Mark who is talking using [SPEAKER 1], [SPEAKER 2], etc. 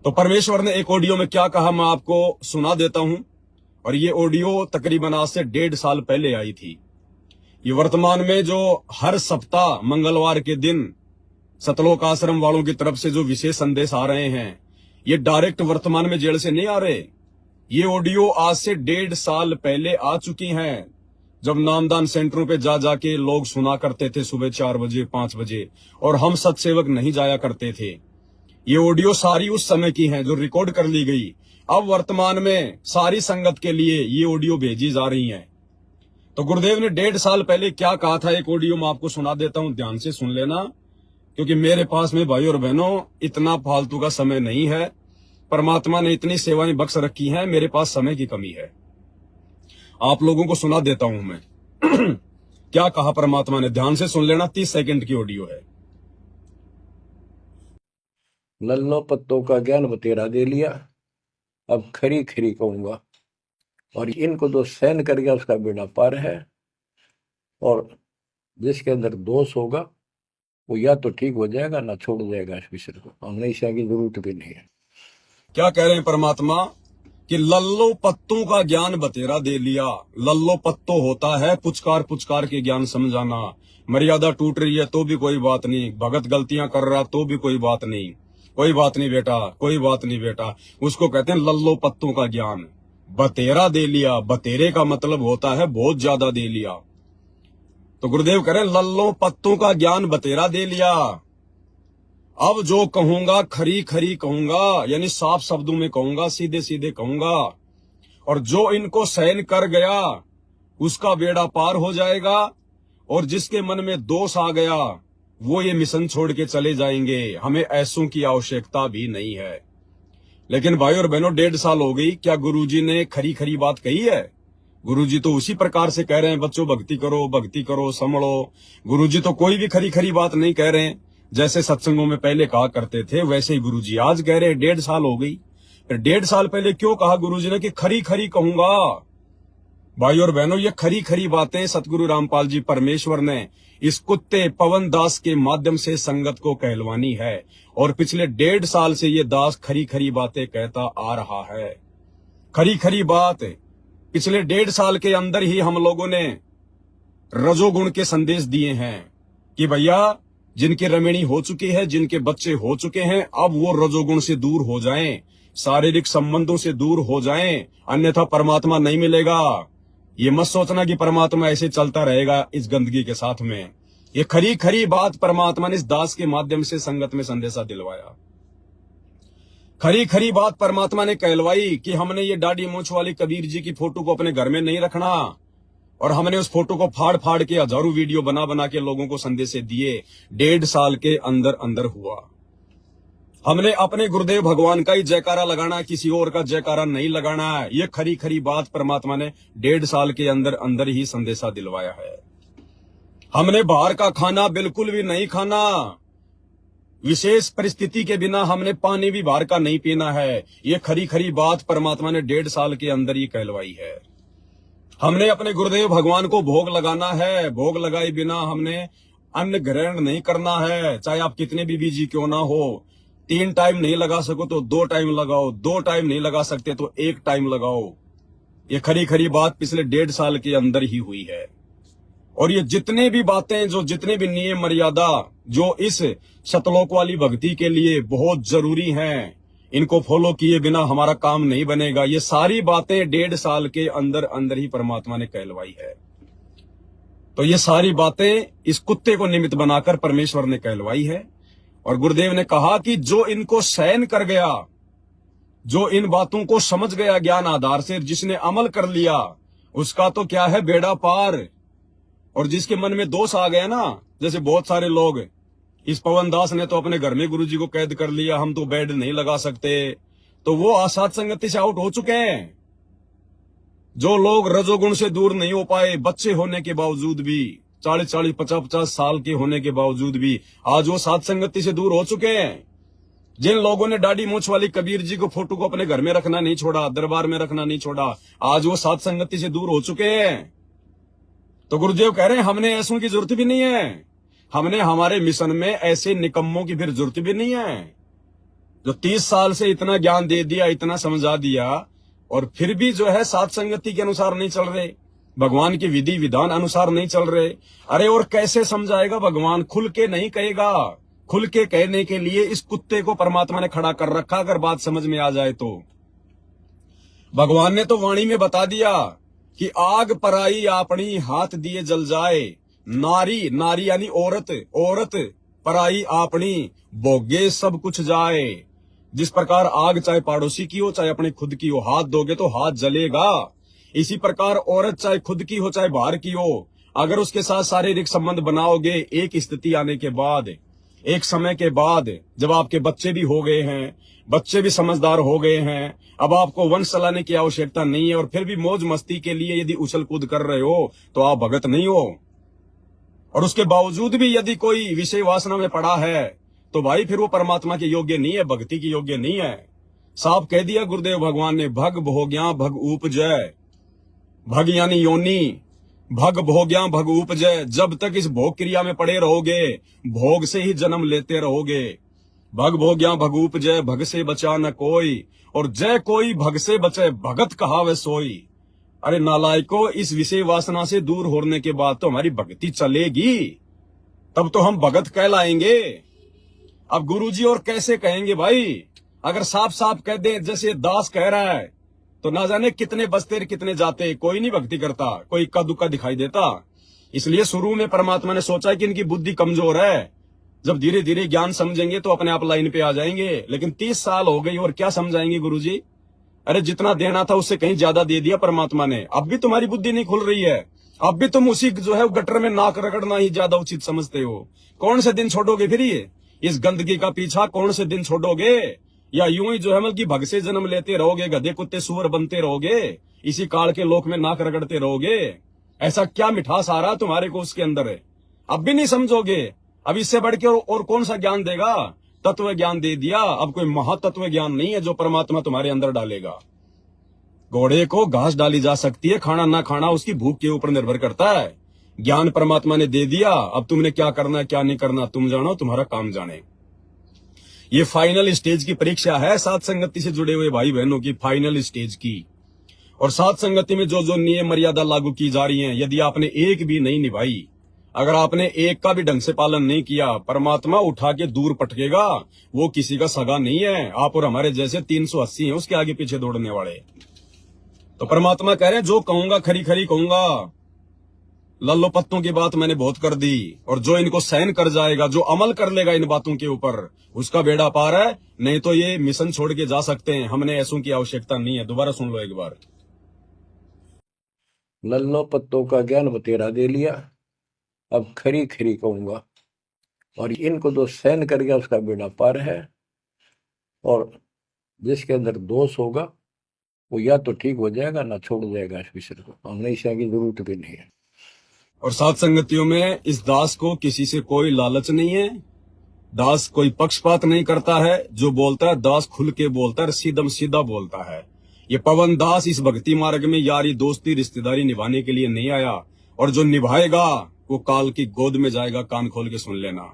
[SPEAKER 1] तो परमेश्वर ने एक ऑडियो में क्या कहा मैं आपको सुना देता हूं। और ये ऑडियो तकरीबन आज से 1.5 साल पहले आई थी। ये वर्तमान में जो हर सप्ताह मंगलवार के दिन सतलोक आश्रम वालों की तरफ से जो विशेष संदेश आ रहे हैं, ये डायरेक्ट वर्तमान में जेल से नहीं आ रहे। ये ऑडियो आज से 1.5 साल पहले आ चुकी हैं, जब नामदान सेंटरों पे जा जाके लोग सुना करते थे सुबह 4 बजे 5 बजे, और हम सत्सेवक नहीं जाया करते थे। ये ऑडियो सारी उस समय की हैं जो रिकॉर्ड कर ली गई। अब वर्तमान में सारी संगत के लिए ये ऑडियो भेजी जा रही हैं। तो गुरुदेव ने 1.5 साल पहले क्या कहा था, एक ऑडियो मैं आपको सुना देता हूं, ध्यान से सुन लेना। क्योंकि मेरे पास में भाई और बहनों इतना फालतू का समय नहीं है। परमात्मा ने इतनी सेवाएं बख्श रखी हैं, मेरे पास समय की कमी है। आप लोगों को सुना देता हूं मैं क्या कहा परमात्मा ने, ध्यान से सुन लेना। 30 सेकंड की ऑडियो है।
[SPEAKER 2] लल्लो पत्तों का ज्ञान बतेरा दे लिया, अब खरी खरी कहूंगा। और इनको जो सहन कर गया उसका बेड़ा पार है। और जिसके अंदर दोष होगा वो या तो ठीक हो जाएगा ना छोड़ जाएगा इस विषय को। हमने ईशा की जरूरत भी नहीं है।
[SPEAKER 1] क्या कह रहे हैं परमात्मा कि लल्लो पत्तों का ज्ञान बतेरा दे लिया। लल्लो पत्तो होता है पुचकार पुचकार के ज्ञान समझाना। मर्यादा टूट रही है तो भी कोई बात नहीं, भगत गलतियां कर रहा तो भी कोई बात नहीं, कोई बात नहीं बेटा, कोई बात नहीं बेटा। उसको कहते हैं लल्लो पत्तों का ज्ञान बतेरा दे लिया। बतेरे का मतलब होता है बहुत ज्यादा दे लिया। तो गुरुदेव कह रहे हैं लल्लो पत्तों का ज्ञान बतेरा दे लिया। अब जो कहूंगा खरी खरी कहूंगा, यानी साफ शब्दों में कहूंगा, सीधे सीधे कहूंगा। और जो इनको सहन कर गया उसका बेड़ा पार हो जाएगा। और जिसके मन में दोष आ गया वो ये मिशन छोड़ के चले जाएंगे। हमें ऐसों की आवश्यकता भी नहीं है। लेकिन भाई और बहनों 1.5 साल हो गई, क्या गुरुजी ने खरी खरी बात कही है? गुरुजी तो उसी प्रकार से कह रहे हैं बच्चों भक्ति करो संभलो। गुरुजी तो कोई भी खरी खरी बात नहीं कह रहे हैं। जैसे सत्संगों में पहले कहा करते थे वैसे ही गुरुजी आज कह रहे हैं। 1.5 साल हो गई, फिर 1.5 साल पहले क्यों कहा गुरुजी ने कि खरी खरी कहूंगा? भाई और बहनों ये खरी खरी बातें सतगुरु रामपाल जी परमेश्वर ने इस कुत्ते पवन दास के माध्यम से संगत को कहलवानी है। और पिछले 1.5 साल से ये दास खरी खरी बातें कहता आ रहा है। खरी खरी बात पिछले 1.5 साल के अंदर ही हम लोगों ने रजोगुण के संदेश दिए हैं कि भैया जिनकी रमणी हो चुकी है, जिनके बच्चे हो चुके हैं, अब वो रजोगुण से दूर हो जाएं, शारीरिक संबंधों से दूर हो जाएं, अन्यथा परमात्मा नहीं मिलेगा। ये मत सोचना कि परमात्मा ऐसे चलता रहेगा इस गंदगी के साथ में। ये खरी खरी बात परमात्मा ने इस दास के माध्यम से संगत में संदेशा दिलवाया। खरी खरी बात परमात्मा ने कहलवाई कि हमने ये दाढ़ी मूंछ वाली कबीर जी की फोटो को अपने घर में नहीं रखना। और हमने उस फोटो को फाड़ फाड़ के हजारों वीडियो बना बना के लोगों को संदेश दिए। 1.5 साल के अंदर अंदर हुआ। हमने अपने गुरुदेव भगवान का ही जयकारा लगाना, किसी और का जयकारा नहीं लगाना। ये खरी खरी बात परमात्मा ने 1.5 साल के अंदर अंदर ही संदेशा दिलवाया है। हमने बाहर का खाना बिल्कुल भी नहीं खाना। विशेष परिस्थिति के बिना हमने पानी भी बाहर का नहीं पीना है। ये खरी खरी बात परमात्मा ने 1.5 साल के अंदर ही कहलवाई है। हमने अपने गुरुदेव भगवान को भोग लगाना है। भोग लगाए बिना हमने अन्न ग्रहण नहीं करना है। चाहे आप कितने भी बिजी क्यों ना हो। 3 टाइम नहीं लगा सको तो 2 टाइम लगाओ, 2 टाइम नहीं लगा सकते तो 1 टाइम लगाओ। ये खरी खरी बात पिछले 1.5 साल के अंदर ही हुई है। और ये जितने भी बातें, जो जितने भी नियम मर्यादा जो इस सतलोक वाली भक्ति के लिए बहुत जरूरी हैं, इनको फॉलो किए बिना हमारा काम नहीं बनेगा। ये सारी बातें 1.5 साल के अंदर अंदर ही परमात्मा ने कहलवाई है। तो ये सारी बातें इस कुत्ते को निमित्त बनाकर परमेश्वर ने कहलवाई है। और गुरुदेव ने कहा कि जो इनको सहन कर गया, जो इन बातों को समझ गया ज्ञान आधार से, जिसने अमल कर लिया, उसका तो क्या है बेड़ा पार। और जिसके मन में दोष आ गया ना, जैसे बहुत सारे लोग, इस पवन दास ने तो अपने घर में गुरुजी को कैद कर लिया, हम तो बेड नहीं लगा सकते, तो वो आसाद संगति से आउट हो चुके हैं। जो लोग रजोगुण से दूर नहीं हो पाए, बच्चे होने के बावजूद भी, 40-40, 50-50 साल के होने के बावजूद भी, आज वो सात संगति से दूर हो चुके हैं। जिन लोगों ने दाढ़ी मूंछ वाली कबीर जी को फोटो को अपने घर में रखना नहीं छोड़ा, दरबार में रखना नहीं छोड़ा, आज वो सात संगति से दूर हो चुके हैं। तो गुरुदेव कह रहे हैं हमने ऐसों की जरूरत भी नहीं है। हमने हमारे मिशन में ऐसे निकम्मों की फिर जरूरत भी नहीं है। जो 30 साल से इतना ज्ञान दे दिया, इतना समझा दिया, और फिर भी जो है सात संगति के अनुसार नहीं चल रहे, भगवान की विधि विधान अनुसार नहीं चल रहे। अरे और कैसे समझाएगा भगवान? खुल के नहीं कहेगा। खुल के कहने के लिए इस कुत्ते को परमात्मा ने खड़ा कर रखा, अगर बात समझ में आ जाए तो। भगवान ने तो वाणी में बता दिया कि आग पराई अपनी हाथ दिए जल जाए, नारी, नारी यानी औरत, औरत पराई अपनी भोगे सब कुछ जाए। जिस प्रकार आग चाहे पड़ोसी की हो चाहे अपने खुद की हो, हाथ दोगे तो हाथ जलेगा। इसी प्रकार औरत चाहे खुद की हो चाहे बाहर की हो, अगर उसके साथ शारीरिक संबंध बनाओगे, एक स्थिति आने के बाद, एक समय के बाद, जब आपके बच्चे भी हो गए हैं, बच्चे भी समझदार हो गए हैं, अब आपको वंश चलाने की आवश्यकता नहीं है, और फिर भी मौज मस्ती के लिए यदि उछल कूद कर रहे हो तो आप भगत नहीं हो। और उसके बावजूद भी यदि कोई विषय वासना में पड़ा है तो भाई फिर वो परमात्मा के योग्य नहीं है, भक्ति की योग्य नहीं है। साफ कह दिया गुरुदेव भगवान ने, भग भोग्या भग उपजय। भग यानी योनि, भग भोग्या भग उपजय। जब तक इस भोग क्रिया में पड़े रहोगे, भोग से ही जन्म लेते रहोगे। भग भोग्या भग उपजय, भग से बचा न कोई, और जय कोई भग से बचे, भगत कहावे सोई। अरे नालायको, इस विषय वासना से दूर होने के बाद तो हमारी भक्ति चलेगी, तब तो हम भगत कहलाएंगे। अब गुरुजी और कैसे कहेंगे भाई? अगर साफ साफ कह दे जैसे दास कह रहा है तो ना जाने कितने बसते कितने जाते, कोई नहीं भक्ति करता, कोई इक्का दुक्का दिखाई देता। इसलिए शुरू में परमात्मा ने सोचा कि इनकी बुद्धि कमजोर है, जब धीरे धीरे ज्ञान समझेंगे तो अपने आप लाइन पे आ जाएंगे। लेकिन 30 साल हो गई और क्या समझाएंगे गुरुजी? अरे जितना देना था उससे कहीं ज्यादा दे दिया परमात्मा ने। अब भी तुम्हारी बुद्धि नहीं खुल रही है, अब भी तुम उसी जो है गटर में नाक रगड़ना ही ज्यादा उचित समझते हो। कौन से दिन छोड़ोगे फिर ये इस गंदगी का पीछा? कौन से दिन छोड़ोगे? या यूं ही जो है मतलब कि भग से जन्म लेते रहोगे, गधे कुत्ते सुअर बनते रहोगे, इसी काल के लोक में नाक रगड़ते रहोगे? ऐसा क्या मिठास आ रहा तुम्हारे को उसके अंदर है? अब भी नहीं समझोगे? अब इससे बढ़ के और कौन सा ज्ञान देगा? तत्व ज्ञान दे दिया, अब कोई महातत्व ज्ञान नहीं है जो परमात्मा तुम्हारे अंदर डालेगा। घोड़े को घास डाली जा सकती है, खाना ना खाना उसकी भूख के ऊपर निर्भर करता है। ज्ञान परमात्मा ने दे दिया, अब तुमने क्या करना है क्या नहीं करना तुम जानो, तुम्हारा काम जाने। ये फाइनल स्टेज की परीक्षा है सात संगति से जुड़े हुए भाई बहनों की, फाइनल स्टेज की। और सात संगति में जो जो नियम मर्यादा लागू की जा रही हैं, यदि आपने एक भी नहीं निभाई, अगर आपने एक का भी ढंग से पालन नहीं किया, परमात्मा उठा के दूर पटकेगा। वो किसी का सगा नहीं है, आप और हमारे जैसे 380 हैं उसके आगे पीछे दौड़ने वाले। तो परमात्मा कह रहे हैं जो कहूंगा खरी खरी कहूंगा, लल्लो पत्तों की बात मैंने बहुत कर दी, और जो इनको सहन कर जाएगा, जो अमल कर लेगा इन बातों के ऊपर, उसका बेड़ा पार है। नहीं तो ये मिशन छोड़ के जा सकते हैं, हमने ऐसों की आवश्यकता नहीं है। दोबारा सुन लो एक बार।
[SPEAKER 2] लल्लो पत्तों का ज्ञान बतेरा दे लिया, अब खरी खरी कहूंगा, और इनको जो सहन कर गया उसका बेड़ा पार है। और जिसके अंदर दोष होगा वो या तो ठीक हो जाएगा ना छोड़ जाएगा इस विषय को, हमने इसे की जरूरत भी नहीं है।
[SPEAKER 1] और सात संगतियों में इस दास को किसी से कोई लालच नहीं है, दास कोई पक्षपात नहीं करता है। जो बोलता है दास खुल के बोलता है, सीधम सीधा बोलता है। ये पवन दास इस भक्ति मार्ग में यारी दोस्ती रिश्तेदारी निभाने के लिए नहीं आया, और जो निभाएगा वो काल की गोद में जाएगा। कान खोल के सुन लेना।